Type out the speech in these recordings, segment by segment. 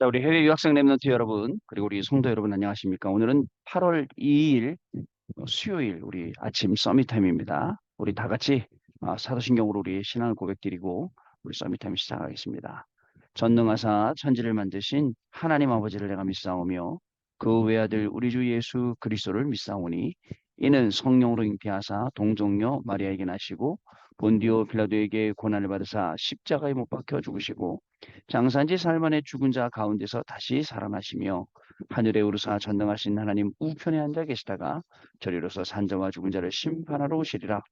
자, 우리 해외 유학생 랩런트 여러분, 그리고 우리 성도 여러분 안녕하십니까? 오늘은 8월 2일 수요일 우리 아침 서밋타임입니다. 우리 다 같이 사도신경으로 우리 신앙을 고백드리고 우리 서밋타임 시작하겠습니다. 전능하사 천지를 만드신 하나님 아버지를 내가 믿사오며 그 외아들 우리 주 예수 그리스도를 믿사오니 이는 성령으로 잉태하사 동정녀 마리아에게 나시고 본디오 빌라도에게 고난을 받으사 십자가에 못 박혀 죽으시고 장사한지 사흘 만에 죽은 자 가운데서 다시 살아나시며 하늘에 오르사 전능하신 하나님 우편에 앉아 계시다가 저리로서 산자와 죽은 자를 심판하러 오시리라.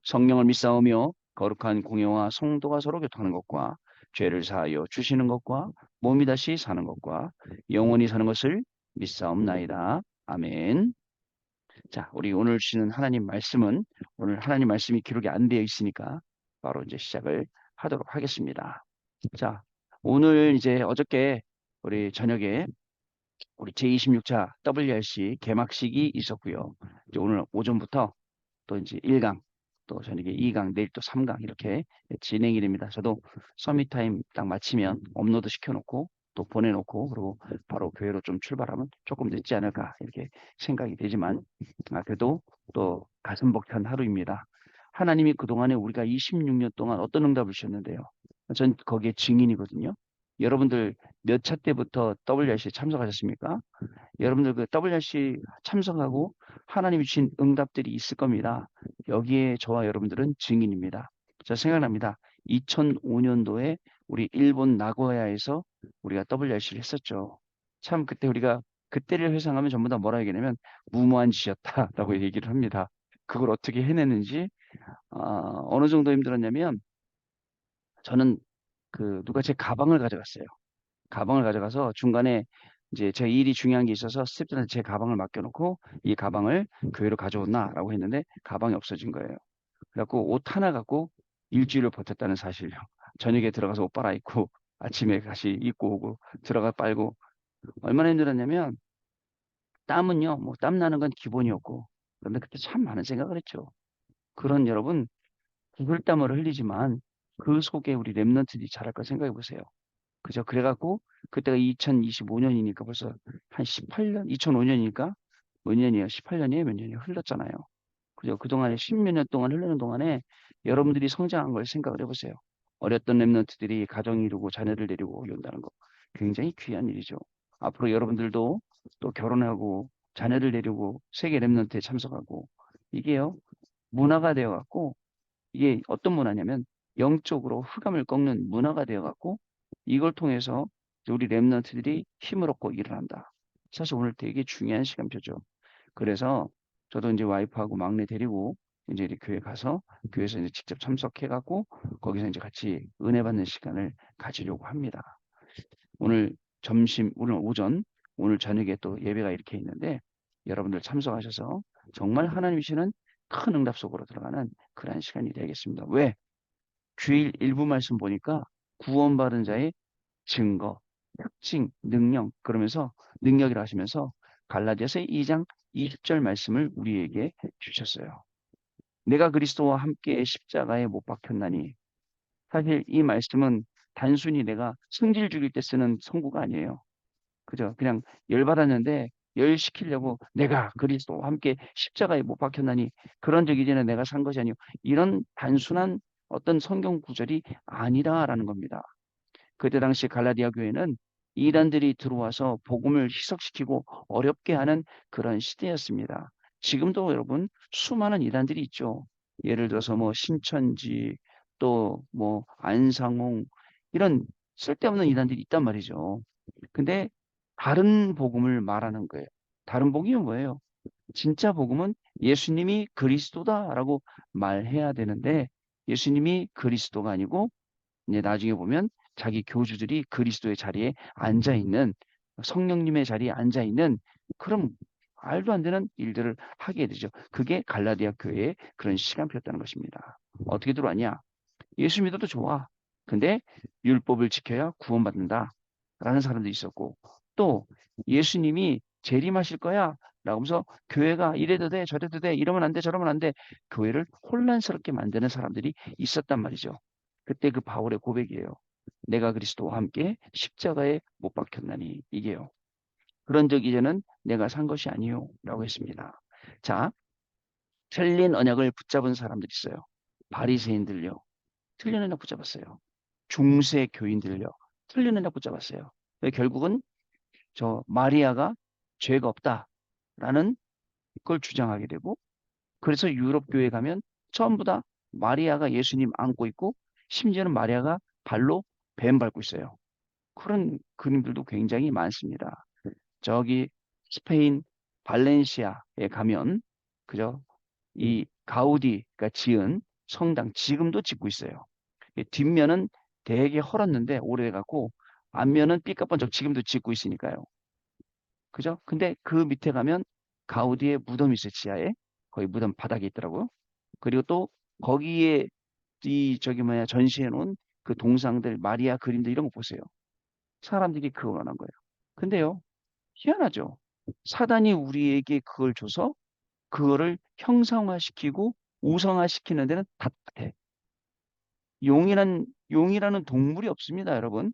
성령을 믿사오며 거룩한 공예와 성도가 서로 교통하는 것과 죄를 사하여 주시는 것과 몸이 다시 사는 것과 영원히 사는 것을 믿사옵나이다. 아멘. 자, 우리 오늘 주시는 하나님 말씀은 오늘 하나님 말씀이 기록이 안 되어 있으니까 바로 이제 시작을 하도록 하겠습니다. 자, 오늘 이제 어저께 우리 저녁에 우리 제26차 WRC 개막식이 있었고요. 이제 오늘 오전부터 또 이제 1강, 또 저녁에 2강, 내일 또 3강 이렇게 진행이 됩니다. 저도 서밋타임 딱 마치면 업로드 시켜놓고 또 보내놓고 그리고 바로 교회로 좀 출발하면 조금 늦지 않을까 이렇게 생각이 되지만 그래도 또 가슴 벅찬 하루입니다. 하나님이 그동안에 우리가 26년 동안 어떤 응답을 주셨는데요. 전 거기에 증인이거든요. 여러분들 몇 차 때부터 WRC에 참석하셨습니까? 여러분들 그 WRC 참석하고 하나님이 주신 응답들이 있을 겁니다. 여기에 저와 여러분들은 증인입니다. 저 생각납니다. 2005년도에 우리 일본 나고야에서 우리가 WRC를 했었죠. 참 그때 우리가 그때를 회상하면 전부 다 뭐라 얘기냐면 무모한 짓이었다라고 얘기를 합니다. 그걸 어떻게 해내는지 어느 정도 힘들었냐면 저는 그 누가 제 가방을 가져갔어요. 가방을 가져가서 중간에 이제 제 일이 중요한 게 있어서 스태프들한테 제 가방을 맡겨놓고 이 가방을 교회로 가져오나라고 했는데 가방이 없어진 거예요. 그래갖고 옷 하나 갖고 일주일을 버텼다는 사실요. 저녁에 들어가서 옷 빨아입고 아침에 다시 입고 오고 들어가 빨고 얼마나 힘들었냐면 땀은요, 뭐 땀 나는 건 기본이었고 그런데 그때 참 많은 생각을 했죠. 그런 여러분 구글땀을 흘리지만 그 속에 우리 랩런트들이 잘할 걸 생각해 보세요. 그죠? 그래갖고 그때가 2025년이니까 벌써 한 18년, 2005년이니까 몇 년이에요? 18년이에요? 몇 년이 흘렀잖아요. 그죠? 그동안에 10몇 년 동안 흐르는 동안에 여러분들이 성장한 걸 생각을 해보세요. 어렸던 랩런트들이 가정 이루고 자녀를 데리고 온다는 거 굉장히 귀한 일이죠. 앞으로 여러분들도 또 결혼하고 자녀를 데리고 세계 랩런트에 참석하고 이게요 문화가 되어갖고 이게 어떤 문화냐면 영적으로 흑암을 꺾는 문화가 되어갖고 이걸 통해서 우리 랩런트들이 힘을 얻고 일어난다. 사실 오늘 되게 중요한 시간표죠. 그래서 저도 이제 와이프하고 막내 데리고 이제 이렇게 교회 가서 교회에서 이제 직접 참석해갖고 거기서 이제 같이 은혜 받는 시간을 가지려고 합니다. 오늘 점심, 오늘 오전, 오늘 저녁에 또 예배가 이렇게 있는데 여러분들 참석하셔서 정말 하나님이 주시는 큰 응답 속으로 들어가는 그러한 시간이 되겠습니다. 왜? 주일 일부 말씀 보니까 구원받은 자의 증거, 특징, 능력 그러면서 능력이라 하시면서 갈라디아서 2장 20절 말씀을 우리에게 주셨어요. 내가 그리스도와 함께 십자가에 못 박혔나니 사실 이 말씀은 단순히 내가 성질 죽일 때 쓰는 성구가 아니에요. 그죠? 그냥 열받았는데 열시키려고 내가 그리스도와 함께 십자가에 못 박혔나니 그런 적 이전에 내가 산 것이 아니요. 이런 단순한 어떤 성경 구절이 아니라라는 겁니다. 그때 당시 갈라디아 교회는 이단들이 들어와서 복음을 희석시키고 어렵게 하는 그런 시대였습니다. 지금도 여러분 수많은 이단들이 있죠. 예를 들어서 뭐 신천지 또 뭐 안상홍 이런 쓸데없는 이단들이 있단 말이죠. 근데 다른 복음을 말하는 거예요. 다른 복음이 뭐예요? 진짜 복음은 예수님이 그리스도다라고 말해야 되는데 예수님이 그리스도가 아니고 이제 나중에 보면 자기 교주들이 그리스도의 자리에 앉아 있는 성령님의 자리에 앉아 있는 그런 말도 안 되는 일들을 하게 되죠. 그게 갈라디아 교회의 그런 시간표였다는 것입니다. 어떻게 들어왔냐? 예수 믿어도 좋아. 근데 율법을 지켜야 구원받는다. 라는 사람도 있었고 또 예수님이 재림하실 거야. 라면서 교회가 이래도 돼 저래도 돼 이러면 안 돼 저러면 안 돼 교회를 혼란스럽게 만드는 사람들이 있었단 말이죠. 그때 그 바울의 고백이에요. 내가 그리스도와 함께 십자가에 못 박혔나니 이게요. 그런 적 이제는 내가 산 것이 아니요 라고 했습니다. 자, 틀린 언약을 붙잡은 사람들이 있어요. 바리새인들요. 틀린 언약 붙잡았어요. 중세 교인들요. 틀린 언약 붙잡았어요. 결국은 저 마리아가 죄가 없다라는 걸 주장하게 되고 그래서 유럽 교회 가면 전부 다 마리아가 예수님 안고 있고 심지어는 마리아가 발로 뱀 밟고 있어요. 그런 그림들도 굉장히 많습니다. 저기 스페인 발렌시아에 가면 그죠? 이 가우디가 지은 성당 지금도 짓고 있어요. 뒷면은 되게 헐었는데 오래돼갖고 앞면은 삐까뻔쩍 지금도 짓고 있으니까요. 그죠? 근데 그 밑에 가면 가우디의 무덤이 있어요. 지하에. 거의 무덤 바닥에 있더라고요. 그리고 또 거기에 이 저기 뭐냐 전시해 놓은 그 동상들 마리아 그림들 이런 거 보세요. 사람들이 그걸 원한 거예요. 근데요. 희한하죠. 사단이 우리에게 그걸 줘서 그거를 형상화시키고 우상화시키는 데는 다 똑같아. 용이라는 동물이 없습니다, 여러분.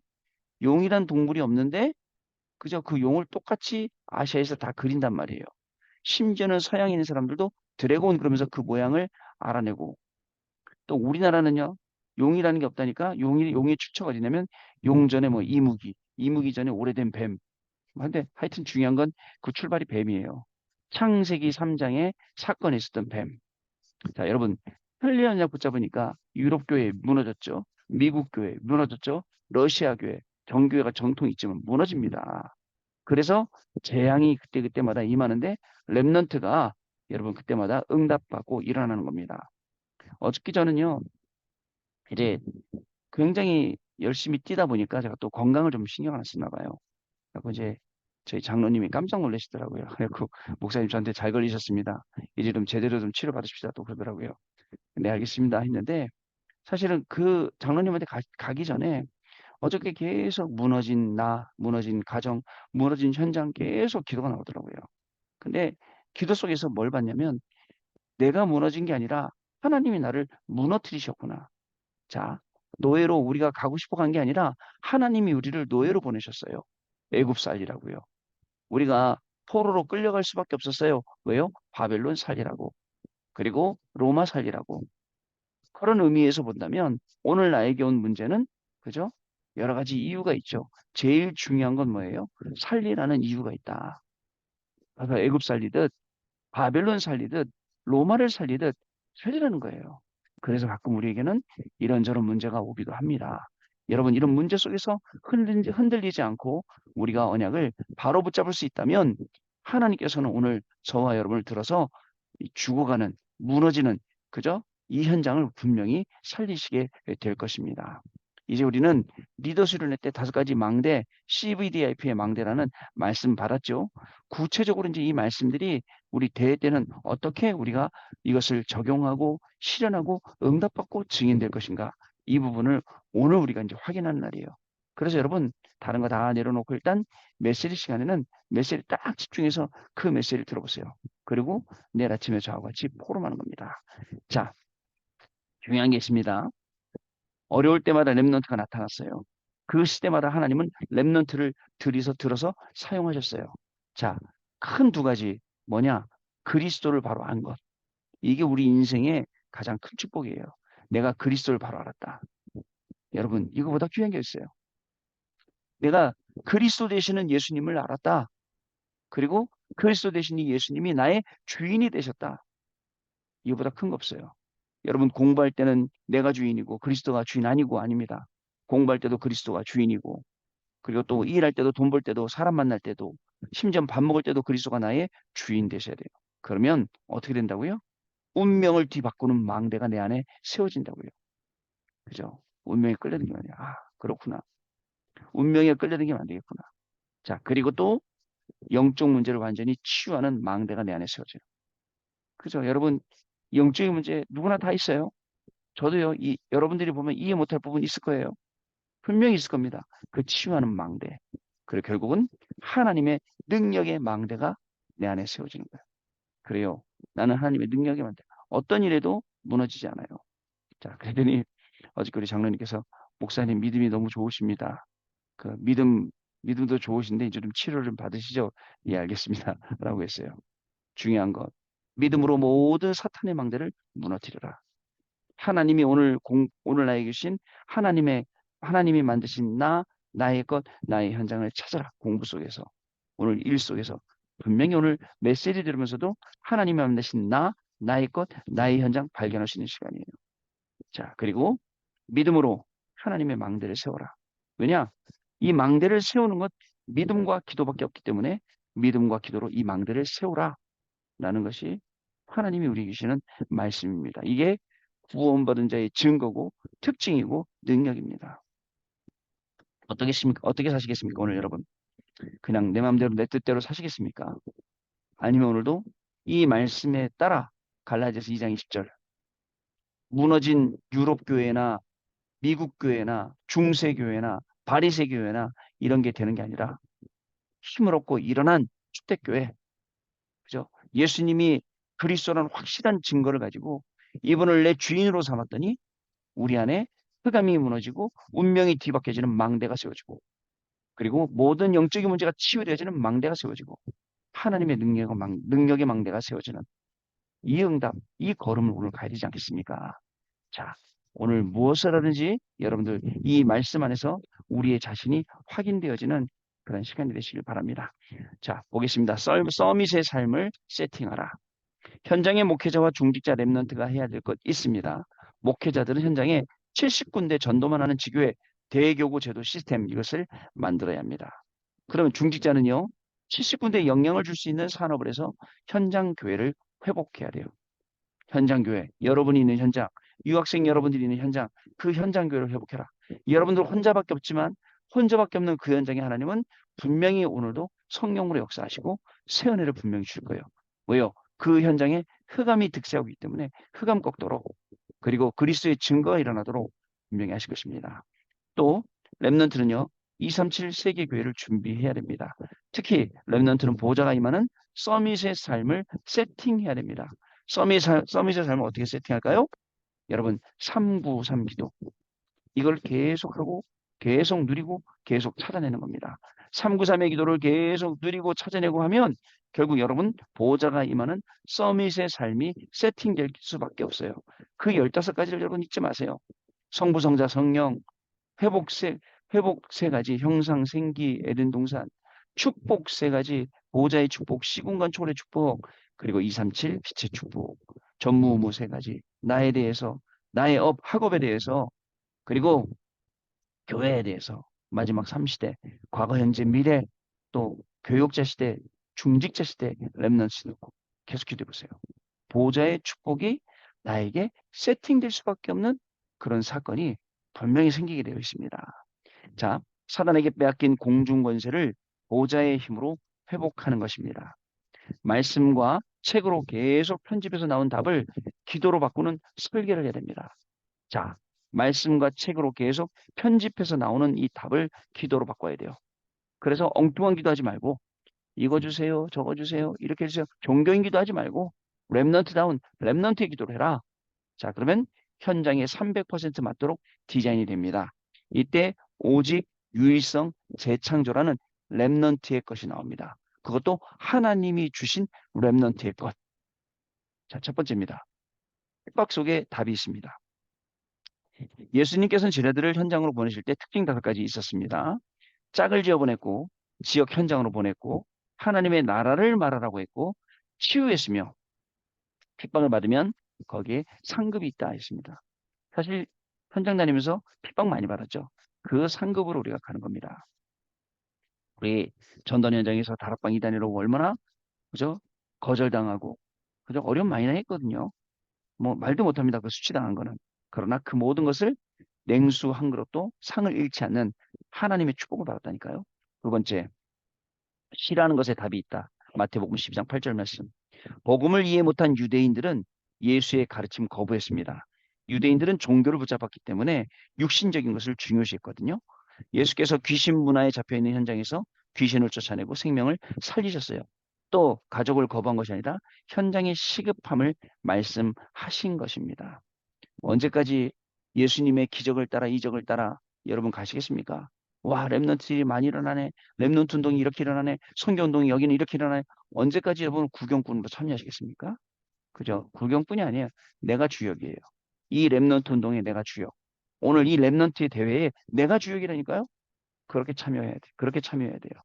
용이란 동물이 없는데 그저 그 용을 똑같이 아시아에서 다 그린단 말이에요. 심지어는 서양에 있는 사람들도 드래곤 그러면서 그 모양을 알아내고 또 우리나라는요. 용이라는 게 없다니까 용의 출처가 어디냐면 용 전에 뭐 이무기, 이무기 전에 오래된 뱀. 근데 하여튼 중요한 건 그 출발이 뱀이에요. 창세기 3장에 사건이 있었던 뱀. 자, 여러분, 편리언약 붙잡으니까 유럽 교회 무너졌죠. 미국 교회 무너졌죠. 러시아 교회, 정교회가 정통 있지만 무너집니다. 그래서 재앙이 그때그때마다 임하는데 렘넌트가 여러분 그때마다 응답받고 일어나는 겁니다. 어저께 저는요, 이제 굉장히 열심히 뛰다 보니까 제가 또 건강을 좀 신경 안 쓰나 봐요. 그리고 이제 저희 장로님이 깜짝 놀라시더라고요. 그래고 목사님 저한테 잘 걸리셨습니다. 이제 좀 제대로 좀 치료 받으십시다 또 그러더라고요. 네, 알겠습니다. 했는데 사실은 그 장로님한테 가기 전에 어저께 계속 무너진 나, 무너진 가정, 무너진 현장 계속 기도가 나오더라고요. 근데 기도 속에서 뭘 봤냐면 내가 무너진 게 아니라 하나님이 나를 무너뜨리셨구나. 자, 노예로 우리가 가고 싶어 간 게 아니라 하나님이 우리를 노예로 보내셨어요. 애굽 살리라고요. 우리가 포로로 끌려갈 수밖에 없었어요. 왜요? 바벨론 살리라고. 그리고 로마 살리라고. 그런 의미에서 본다면 오늘 나에게 온 문제는 그죠? 여러 가지 이유가 있죠. 제일 중요한 건 뭐예요? 살리라는 이유가 있다. 그래서 애굽 살리듯 바벨론 살리듯 로마를 살리듯 살리라는 거예요. 그래서 가끔 우리에게는 이런저런 문제가 오기도 합니다. 여러분 이런 문제 속에서 흔들리지 않고 우리가 언약을 바로 붙잡을 수 있다면 하나님께서는 오늘 저와 여러분을 들어서 죽어가는 무너지는 그죠? 이 현장을 분명히 살리시게 될 것입니다. 이제 우리는 리더십을 낼 때 5가지 망대, CVDIP의 망대라는 말씀 받았죠. 구체적으로 이제 이 말씀들이 우리 대회 때는 어떻게 우리가 이것을 적용하고 실현하고 응답받고 증인될 것인가? 이 부분을 오늘 우리가 이제 확인하는 날이에요. 그래서 여러분 다른 거 다 내려놓고 일단 메시지 시간에는 메시지 딱 집중해서 그 메시지를 들어보세요. 그리고 내일 아침에 저와 같이 포럼하는 겁니다. 자, 중요한 게 있습니다. 어려울 때마다 렘넌트가 나타났어요. 그 시대마다 하나님은 렘넌트를 들어서 사용하셨어요. 자, 큰 2가지 뭐냐? 그리스도를 바로 안 것. 이게 우리 인생의 가장 큰 축복이에요. 내가 그리스도를 바로 알았다. 여러분, 이거보다 귀한 게 있어요. 내가 그리스도 되시는 예수님을 알았다. 그리고 그리스도 되신 이 예수님이 나의 주인이 되셨다. 이거보다 큰 거 없어요. 여러분 공부할 때는 내가 주인이고 그리스도가 주인 아니고 아닙니다. 공부할 때도 그리스도가 주인이고 그리고 또 일할 때도 돈 벌 때도 사람 만날 때도 심지어 밥 먹을 때도 그리스도가 나의 주인 되셔야 돼요. 그러면 어떻게 된다고요? 운명을 뒤바꾸는 망대가 내 안에 세워진다고요. 그죠? 운명에 끌려들기만 해요. 아, 그렇구나. 운명에 끌려들기면 안 되겠구나. 자, 그리고 또 영적 문제를 완전히 치유하는 망대가 내 안에 세워져요. 그죠? 여러분, 영적인 문제 누구나 다 있어요. 저도요, 여러분들이 보면 이해 못할 부분이 있을 거예요. 분명히 있을 겁니다. 그 치유하는 망대. 그리고 결국은 하나님의 능력의 망대가 내 안에 세워지는 거예요. 그래요. 나는 하나님의 능력의 망대. 어떤 일에도 무너지지 않아요. 자, 그랬더니 어저께 우리 장로님께서 목사님 믿음이 너무 좋으십니다. 그 믿음도 좋으신데 이제 좀 치료를 좀 받으시죠. 예, 알겠습니다. 라고 했어요. 중요한 것. 믿음으로 모든 사탄의 망대를 무너뜨려라. 하나님이 오늘 나에게 주신 하나님이 만드신 나의 것, 나의 현장을 찾아라. 공부 속에서. 오늘 일 속에서. 분명히 오늘 메시지 들으면서도 하나님이 만드신 나의 것, 나의 현장 발견할 수 있는 시간이에요. 자, 그리고 믿음으로 하나님의 망대를 세워라. 왜냐? 이 망대를 세우는 것 믿음과 기도밖에 없기 때문에 믿음과 기도로 이 망대를 세우라. 라는 것이 하나님이 우리에게 주시는 말씀입니다. 이게 구원받은 자의 증거고 특징이고 능력입니다. 어떻게 사시겠습니까? 오늘 여러분. 그냥 내 마음대로 내 뜻대로 사시겠습니까? 아니면 오늘도 이 말씀에 따라 갈라디아서 2장 20절 무너진 유럽 교회나 미국 교회나 중세 교회나 바리새 교회나 이런 게 되는 게 아니라 힘을 얻고 일어난 초대교회, 그죠? 예수님이 그리스도라는 확실한 증거를 가지고 이분을 내 주인으로 삼았더니 우리 안에 흑암이 무너지고 운명이 뒤바뀌어지는 망대가 세워지고 그리고 모든 영적인 문제가 치유되어지는 망대가 세워지고 하나님의 능력의 망대가 세워지는 이 응답, 이 걸음을 오늘 가야 되지 않겠습니까? 자, 오늘 무엇을 하든지 여러분들 이 말씀 안에서 우리의 자신이 확인되어지는 그런 시간이 되시길 바랍니다. 자, 보겠습니다. 서밋의 삶을 세팅하라. 현장의 목회자와 중직자 랩런트가 해야 될 것 있습니다. 목회자들은 현장에 70군데 전도만 하는 지교회 대교구 제도 시스템 이것을 만들어야 합니다. 그러면 중직자는요. 70군데 영향을 줄 수 있는 산업을 해서 현장 교회를 회복해야 돼요. 현장 교회, 여러분이 있는 현장, 유학생 여러분들이 있는 현장, 그 현장 교회를 회복해라. 여러분들 혼자밖에 없지만 혼자밖에 없는 그 현장에 하나님은 분명히 오늘도 성령으로 역사하시고 새 은혜를 분명히 줄 거예요. 왜요? 그 현장에 흑암이 득세하고 있기 때문에 흑암 꺾도록 그리고 그리스도의 증거가 일어나도록 분명히 하실 것입니다. 또 렘넌트는요. 237 세계 교회를 준비해야 됩니다. 특히 렘넌트는 보호자가 임하는 서밋의 삶을 세팅해야 됩니다. 서밋의 삶을 어떻게 세팅할까요? 여러분 393 기도 이걸 계속하고 계속 누리고 계속 찾아내는 겁니다. 393의 기도를 계속 누리고 찾아내고 하면 결국 여러분 보호자가 임하는 서밋의 삶이 세팅될 수밖에 없어요. 그 15가지를 여러분 잊지 마세요. 성부, 성자, 성령, 회복 세 가지, 형상, 생기, 에덴 동산, 축복 세 가지, 보호자의 축복, 시공간 초월의 축복, 그리고 237 빛의 축복, 전무후무 세 가지, 나에 대해서, 나의 학업에 대해서, 그리고 교회에 대해서, 마지막 3시대, 과거, 현재, 미래, 또 교육자 시대, 중직자 시대, 렘넌트 시대 계속 기도해 보세요. 보호자의 축복이 나에게 세팅될 수밖에 없는 그런 사건이 분명히 생기게 되어 있습니다. 자, 사단에게 빼앗긴 공중 권세를 보호자의 힘으로 회복하는 것입니다. 말씀과 책으로 계속 편집해서 나온 답을 기도로 바꾸는 설계를 해야 됩니다. 자, 말씀과 책으로 계속 편집해서 나오는 이 답을 기도로 바꿔야 돼요. 그래서 엉뚱한 기도하지 말고 이거 주세요, 저거 주세요, 이렇게 해주세요. 종교인 기도하지 말고 랩넌트다운 랩넌트의 기도를 해라. 자, 그러면 현장에 300% 맞도록 디자인이 됩니다. 이때 오직 유일성 재창조라는 랩넌트의 것이 나옵니다. 그것도 하나님이 주신 랩넌트의 것. 자, 첫 번째입니다. 핍박 속에 답이 있습니다. 예수님께서는 지뢰들을 현장으로 보내실 때 특징 5가지 있었습니다. 짝을 지어 보냈고, 지역 현장으로 보냈고, 하나님의 나라를 말하라고 했고, 치유했으며, 핍박을 받으면 거기에 상급이 있다 했습니다. 사실 현장 다니면서 핍박 많이 받았죠. 그 상급으로 우리가 가는 겁니다. 우리 전던 현장에서 다락방 2단이라고 얼마나 그죠? 거절당하고 그죠? 어려움 많이 했거든요. 뭐 말도 못합니다. 그 수치당한 거는. 그러나 그 모든 것을 냉수 한 그릇도 상을 잃지 않는 하나님의 축복을 받았다니까요. 두 번째, 싫어하는 것에 답이 있다. 마태복음 12장 8절 말씀. 복음을 이해 못한 유대인들은 예수의 가르침 거부했습니다. 유대인들은 종교를 붙잡았기 때문에 육신적인 것을 중요시했거든요. 예수께서 귀신 문화에 잡혀있는 현장에서 귀신을 쫓아내고 생명을 살리셨어요. 또 가족을 거부한 것이 아니라 현장의 시급함을 말씀하신 것입니다. 언제까지 예수님의 기적을 따라 이적을 따라 여러분 가시겠습니까? 와, 렘넌트들이 많이 일어나네. 렘넌트 운동이 이렇게 일어나네. 선교 운동이 여기는 이렇게 일어나네. 언제까지 여러분 구경꾼으로 참여하시겠습니까? 그죠? 구경뿐이 아니에요. 내가 주역이에요. 이 렘넌트 운동에 내가 주역. 오늘 이 렘넌트의 대회에 내가 주역이라니까요. 그렇게 참여해야 돼. 그렇게 참여해야 돼요.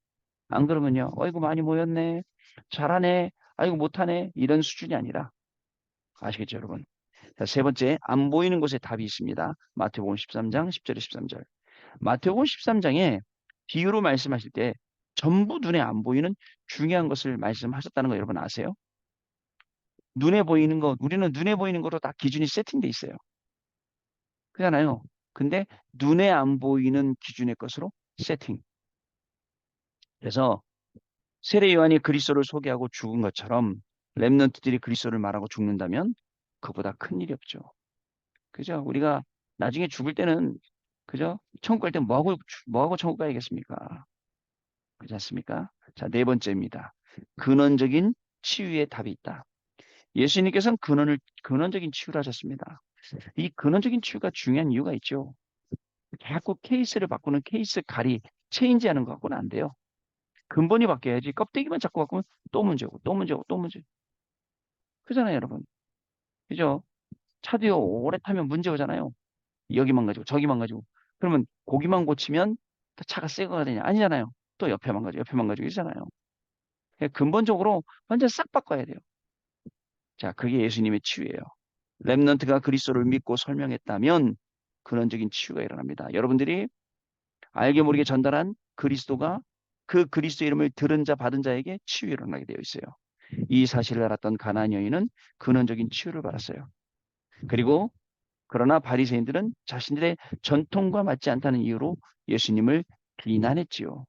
안 그러면요. 어이구 많이 모였네. 잘하네. 아이고 못하네. 이런 수준이 아니라 아시겠죠, 여러분? 자, 세 번째, 안 보이는 곳에 답이 있습니다. 마태복음 13장 10절에 13절. 마태복음 13장에 비유로 말씀하실 때 전부 눈에 안 보이는 중요한 것을 말씀하셨다는 거 여러분 아세요? 눈에 보이는 거, 우리는 눈에 보이는 거로 다 기준이 세팅돼 있어요. 그잖아요. 근데 눈에 안 보이는 기준의 것으로 세팅. 그래서 세례 요한이 그리스도를 소개하고 죽은 것처럼 렘넌트들이 그리스도를 말하고 죽는다면 그보다 큰 일이 없죠. 그죠? 우리가 나중에 죽을 때는 그죠? 천국 갈 때 뭐 하고 천국 가야겠습니까? 그렇지 않습니까? 자, 네 번째입니다. 근원적인 치유의 답이 있다. 예수님께서는 근원적인 치유를 하셨습니다. 이 근원적인 치유가 중요한 이유가 있죠. 자꾸 케이스를 바꾸는 케이스 갈이 체인지하는 것 갖고는 안 돼요. 근본이 바뀌어야지 껍데기만 자꾸 바꾸면 또 문제고 또 문제고 또 문제. 그잖아요, 여러분. 그죠? 차도요 오래 타면 문제 오잖아요. 여기만 가지고 저기만 가지고. 그러면 고기만 고치면 차가 새 거가 되냐? 아니잖아요. 또 옆에만 가지고 있잖아요. 근본적으로 완전 싹 바꿔야 돼요. 자, 그게 예수님의 치유예요. 렘넌트가 그리스도를 믿고 설명했다면 근원적인 치유가 일어납니다. 여러분들이 알게 모르게 전달한 그리스도가 그 그리스도 이름을 들은 자 받은 자에게 치유 일어나게 되어 있어요. 이 사실을 알았던 가나안 여인은 근원적인 치유를 받았어요. 그리고 그러나 바리새인들은 자신들의 전통과 맞지 않다는 이유로 예수님을 비난했지요.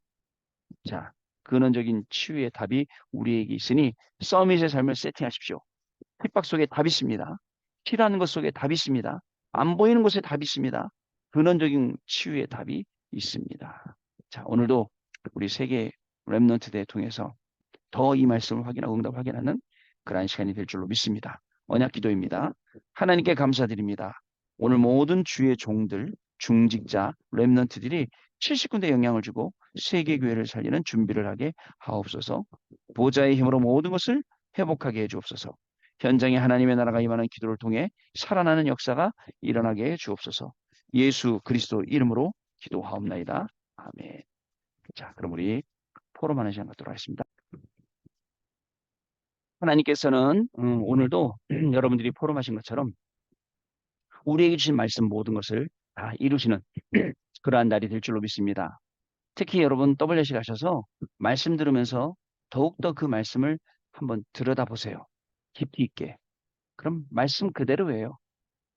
자, 근원적인 치유의 답이 우리에게 있으니 서밋의 삶을 세팅하십시오. 핍박 속에 답이 있습니다. 피라는 것 속에 답이 있습니다. 안 보이는 곳에 답이 있습니다. 근원적인 치유의 답이 있습니다. 자, 오늘도 우리 세계 렘넌트 대회 통해서 더 이 말씀을 확인하고 응답 확인하는 그러한 시간이 될 줄로 믿습니다. 언약 기도입니다. 하나님께 감사드립니다. 오늘 모든 주의 종들, 중직자, 렘넌트들이 70군데 영향을 주고 세계 교회를 살리는 준비를 하게 하옵소서. 보좌의 힘으로 모든 것을 회복하게 해 주옵소서. 현장에 하나님의 나라가 임하는 기도를 통해 살아나는 역사가 일어나게 해 주옵소서. 예수 그리스도 이름으로 기도하옵나이다. 아멘. 자, 그럼 우리 포럼하는 시간 갖도록 하겠습니다. 하나님께서는 오늘도 여러분들이 포럼하신 것처럼 우리에게 주신 말씀 모든 것을 다 이루시는 그러한 날이 될 줄로 믿습니다. 특히 여러분 WC 가셔서 말씀 들으면서 더욱더 그 말씀을 한번 들여다보세요. 깊이 있게. 그럼 말씀 그대로예요.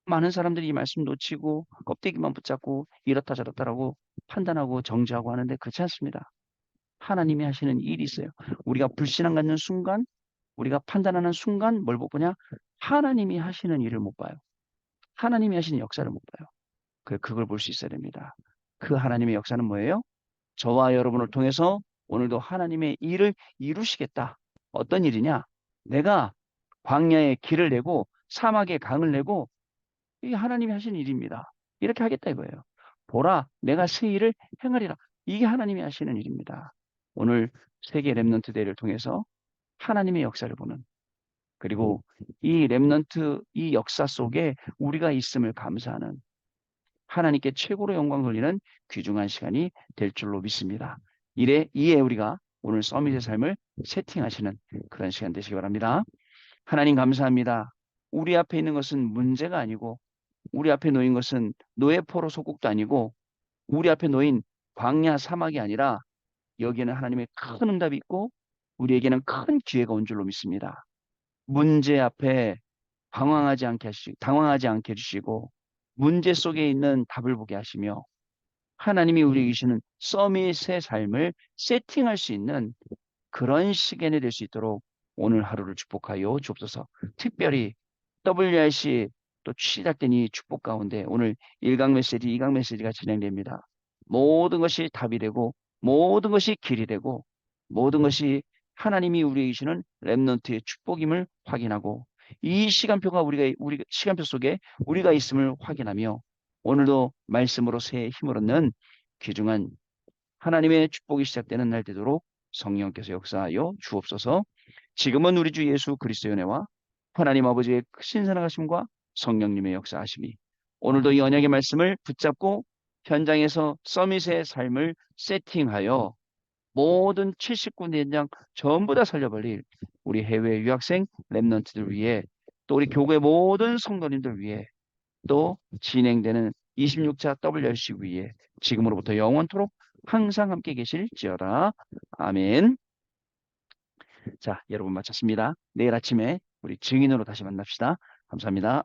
많은 사람들이 이 말씀 놓치고 껍데기만 붙잡고 이렇다 저렇다라고 판단하고 정죄하고 하는데 그렇지 않습니다. 하나님이 하시는 일이 있어요. 우리가 불신앙 갖는 순간, 우리가 판단하는 순간 뭘 못 보냐? 하나님이 하시는 일을 못 봐요. 하나님이 하시는 역사를 못 봐요. 그걸 볼 수 있어야 됩니다. 그 하나님의 역사는 뭐예요? 저와 여러분을 통해서 오늘도 하나님의 일을 이루시겠다. 어떤 일이냐? 내가 광야에 길을 내고 사막에 강을 내고 이게 하나님이 하시는 일입니다. 이렇게 하겠다 이거예요. 보라, 내가 새 일을 행하리라. 이게 하나님이 하시는 일입니다. 오늘 세계 렘넌트 대회를 통해서 하나님의 역사를 보는 그리고 이 렘넌트 이 역사 속에 우리가 있음을 감사하는 하나님께 최고로 영광 돌리는 귀중한 시간이 될 줄로 믿습니다. 이에 우리가 오늘 서밋의 삶을 세팅하시는 그런 시간 되시기 바랍니다. 하나님 감사합니다. 우리 앞에 있는 것은 문제가 아니고 우리 앞에 놓인 것은 노예포로 소국도 아니고 우리 앞에 놓인 광야 사막이 아니라 여기에는 하나님의 큰 응답이 있고 우리에게는 큰 기회가 온 줄로 믿습니다. 문제 앞에 당황하지 않게 해주시고 문제 속에 있는 답을 보게 하시며 하나님이 우리에게 주시는 서밋의 삶을 세팅할 수 있는 그런 시간이 될 수 있도록 오늘 하루를 축복하여 주옵소서. 특별히 WRC 또 시작된 이 축복 가운데 오늘 1강 메시지, 2강 메시지가 진행됩니다. 모든 것이 답이 되고 모든 것이 길이 되고 모든 것이 하나님이 우리에게 주시는 렘넌트의 축복임을 확인하고 이 시간표가 우리 시간표 속에 우리가 있음을 확인하며 오늘도 말씀으로 새해 힘을 얻는 귀중한 하나님의 축복이 시작되는 날 되도록 성령께서 역사하여 주옵소서. 지금은 우리 주 예수 그리스도의 은혜와 하나님 아버지의 크신 사랑하심과 성령님의 역사하심이 오늘도 이 언약의 말씀을 붙잡고 현장에서 서밋의 삶을 세팅하여 모든 79 연장 전부 다 살려버릴 우리 해외 유학생 랩런트들 위해 또 우리 교회 모든 성도님들 위해 또 진행되는 26차 WRC 위에 지금으로부터 영원토록 항상 함께 계실지어다. 아멘. 자, 여러분 마쳤습니다. 내일 아침에 우리 증인으로 다시 만납시다. 감사합니다.